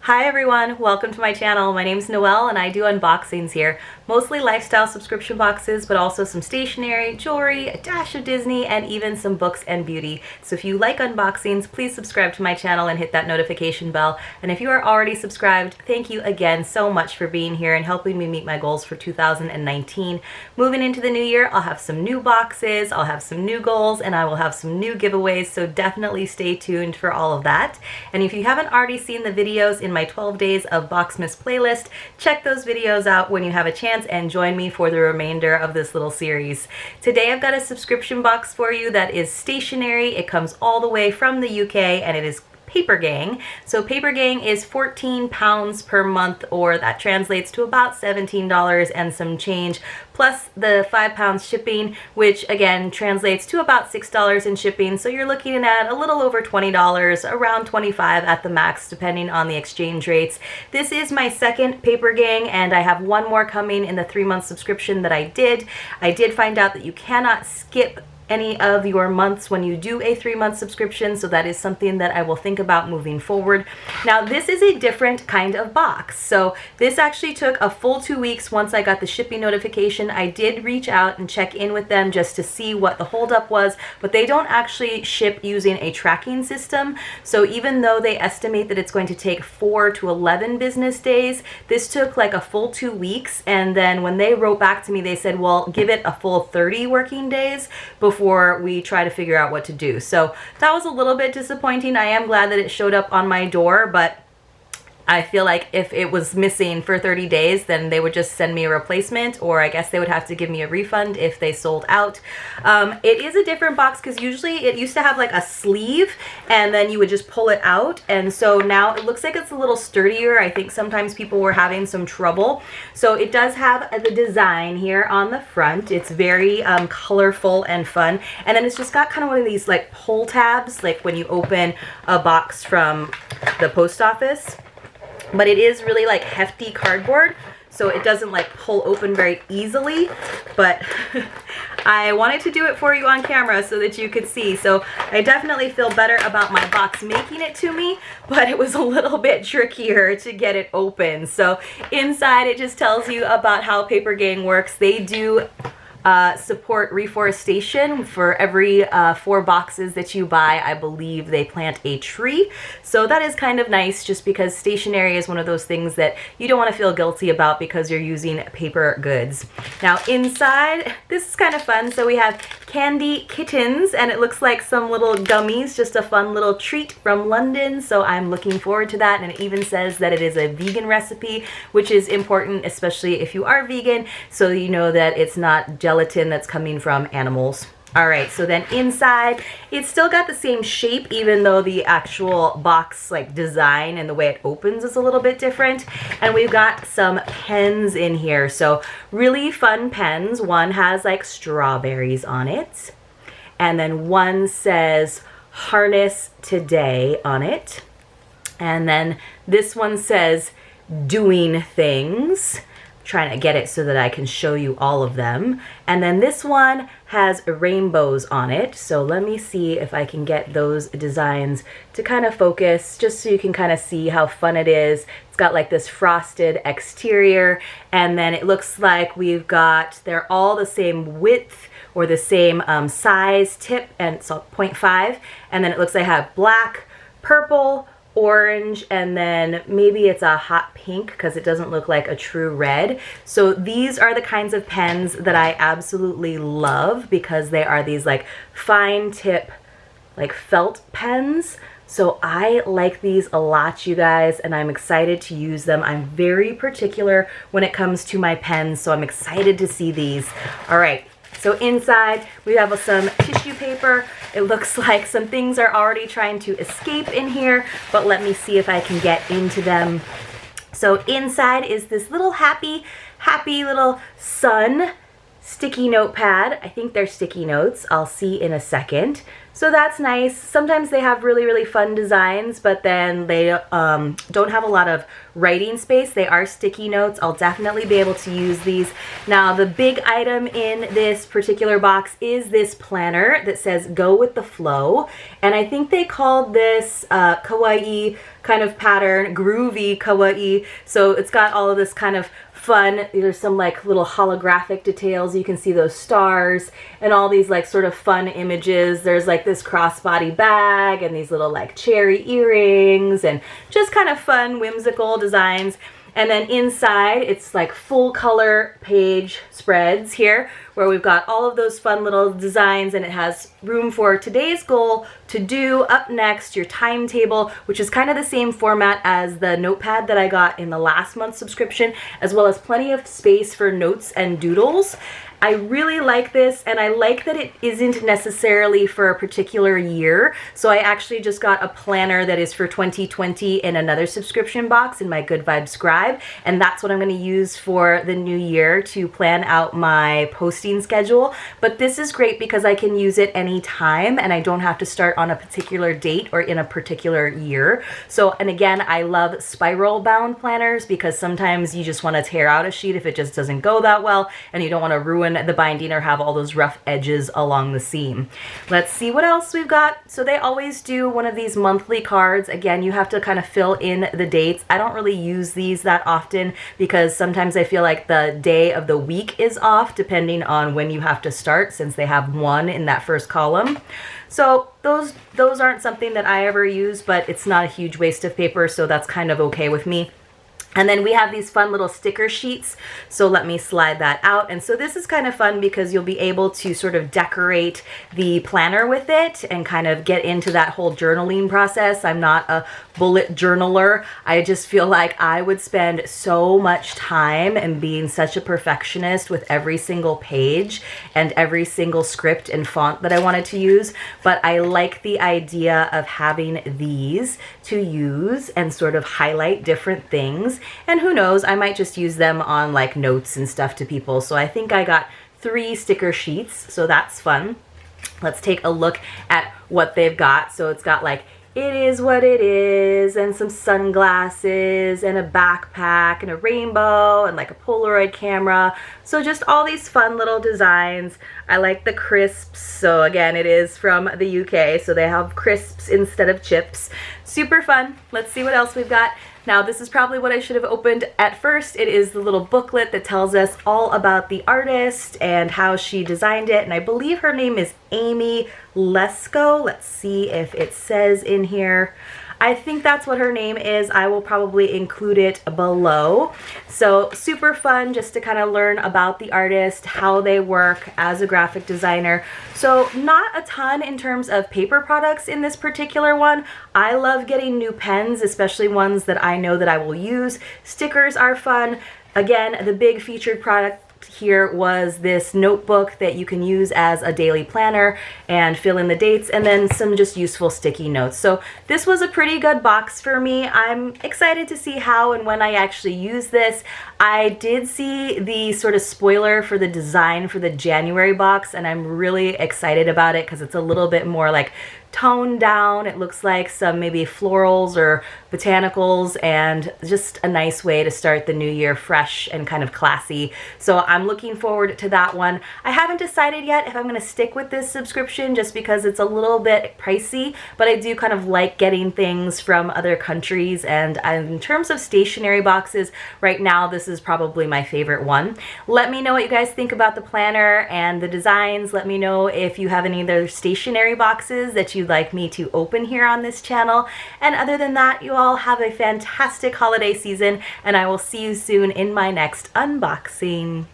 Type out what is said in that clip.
Hi everyone, welcome to my channel. My name is Noelle and I do unboxings here. Mostly lifestyle subscription boxes, but also some stationery, jewelry, a dash of Disney, and even some books and beauty. So if you like unboxings, please subscribe to my channel and hit that notification bell. And if you are already subscribed, thank you again so much for being here and helping me meet my goals for 2019. Moving into the new year, I'll have some new boxes, I'll have some new goals, and I will have some new giveaways, so definitely stay tuned for all of that. And if you haven't already seen the videos in my 12 days of BoXmas playlist, check those videos out when you have a chance and join me for the remainder of this little series. Today I've got a subscription box for you that is stationery. It comes all the way from the UK and it is Papergang. So Papergang is £14 per month, or that translates to about $17 and some change, plus the £5 shipping, which again translates to about $6 in shipping. So you're looking at a little over $20, around $25 at the max, depending on the exchange rates. This is my second Papergang, and I have one more coming in the 3-month subscription that I did. I did find out that you cannot skip any of your months when you do a 3-month subscription, so that is something that I will think about moving forward. Now this is a different kind of box. So this actually took a full 2 weeks. Once I got the shipping notification, I did reach out and check in with them just to see what the holdup was, but they don't actually ship using a tracking system. So even though they estimate that it's going to take 4 to 11 business days, this took like a full 2 weeks. And then when they wrote back to me, they said, well, give it a full 30 working days before we try to figure out what to do. So that was a little bit disappointing. I am glad that it showed up on my door, but I feel like if it was missing for 30 days, then they would just send me a replacement, or I guess they would have to give me a refund if they sold out. It is a different box because usually it used to have like a sleeve and then you would just pull it out. And so now it looks like it's a little sturdier. I think sometimes people were having some trouble. So it does have the design here on the front. It's very colorful and fun. And then it's just got kind of one of these like pull tabs, like when you open a box from the post office. But it is really like hefty cardboard, so it doesn't like pull open very easily, but I wanted to do it for you on camera so that you could see. So I definitely feel better about my box making it to me, but it was a little bit trickier to get it open. So inside it just tells you about how Papergang works. They do support reforestation. For every 4 boxes that you buy, I believe they plant a tree. So that is kind of nice, just because stationery is one of those things that you don't want to feel guilty about because you're using paper goods. Now inside, this is kind of fun. So we have candy kittens, and it looks like some little gummies, just a fun little treat from London. So I'm looking forward to that. And it even says that it is a vegan recipe, which is important, especially if you are vegan, so you know that it's not gelatin that's coming from animals. All right, so then inside, it's still got the same shape, even though the actual box like design and the way it opens is a little bit different. And we've got some pens in here. So really fun pens. One has like strawberries on it. And then one says harness today on it. And then this one says doing things. Trying to get it so that I can show you all of them. And then this one has rainbows on it. So let me see if I can get those designs to kind of focus, just so you can kind of see how fun it is. It's got like this frosted exterior, and then it looks like they're all the same width or the same size tip, and so 0.5. And then it looks like I have black, purple, orange, and then maybe it's a hot pink because it doesn't look like a true red. So these are the kinds of pens that I absolutely love, because they are these like fine tip like felt pens. So I like these a lot, you guys, and I'm excited to use them. I'm very particular when it comes to my pens, so I'm excited to see these. All right. So inside we have some tissue paper. It looks like some things are already trying to escape in here, but let me see if I can get into them. So inside is this little happy little sun sticky notepad. I think they're sticky notes. I'll see in a second. So that's nice. Sometimes they have really, really fun designs, but then they don't have a lot of writing space. They are sticky notes. I'll definitely be able to use these. Now, the big item in this particular box is this planner that says Go with the Flow. And I think they called this Kawaii kind of pattern, Groovy Kawaii. So it's got all of this kind of fun, there's some like little holographic details. You can see those stars and all these like sort of fun images. There's like this crossbody bag and these little like cherry earrings and just kind of fun, whimsical designs. And then inside, it's like full color page spreads here where we've got all of those fun little designs, and it has room for today's goal, to do, up next, your timetable, which is kind of the same format as the notepad that I got in the last month's subscription, as well as plenty of space for notes and doodles. I really like this, and I like that it isn't necessarily for a particular year. So I actually just got a planner that is for 2020 in another subscription box in my Good Vibes Scribe, and that's what I'm going to use for the new year to plan out my posting schedule. But this is great because I can use it anytime, and I don't have to start on a particular date or in a particular year. So, and again, I love spiral bound planners because sometimes you just want to tear out a sheet if it just doesn't go that well, and you don't want to ruin the binding or have all those rough edges along the seam. Let's see what else we've got. So they always do one of these monthly cards. Again, you have to kind of fill in the dates. I don't really use these that often because sometimes I feel like the day of the week is off depending on when you have to start, since they have one in that first column. So those aren't something that I ever use, but it's not a huge waste of paper, so that's kind of okay with me. And then we have these fun little sticker sheets. So let me slide that out. And so this is kind of fun because you'll be able to sort of decorate the planner with it and kind of get into that whole journaling process. I'm not a bullet journaler. I just feel like I would spend so much time and being such a perfectionist with every single page and every single script and font that I wanted to use. But I like the idea of having these to use and sort of highlight different things. And who knows, I might just use them on like notes and stuff to people. So I think I got 3 sticker sheets, so that's fun. Let's take a look at what they've got. So it's got like, it is what it is, and some sunglasses, and a backpack, and a rainbow, and like a Polaroid camera. So just all these fun little designs. I like the crisps. So again, it is from the UK, so they have crisps instead of chips. Super fun. Let's see what else we've got. Now, this is probably what I should have opened at first. It is the little booklet that tells us all about the artist and how she designed it. And I believe her name is Amy Lesko. Let's see if it says in here. I think that's what her name is. I will probably include it below. So super fun just to kind of learn about the artist, how they work as a graphic designer. So not a ton in terms of paper products in this particular one. I love getting new pens, especially ones that I know that I will use. Stickers are fun. Again, the big featured product here was this notebook that you can use as a daily planner and fill in the dates, and then some just useful sticky notes. So this was a pretty good box for me. I'm excited to see how and when I actually use this. I did see the sort of spoiler for the design for the January box, and I'm really excited about it because it's a little bit more like toned down. It looks like some maybe florals or botanicals, and just a nice way to start the new year fresh and kind of classy. So I'm looking forward to that one. I haven't decided yet if I'm going to stick with this subscription just because it's a little bit pricey, but I do kind of like getting things from other countries, and in terms of stationery boxes, right now this is probably my favorite one. Let me know what you guys think about the planner and the designs. Let me know if you have any other stationery boxes that you'd like me to open here on this channel. And other than that, you all have a fantastic holiday season, and I will see you soon in my next unboxing.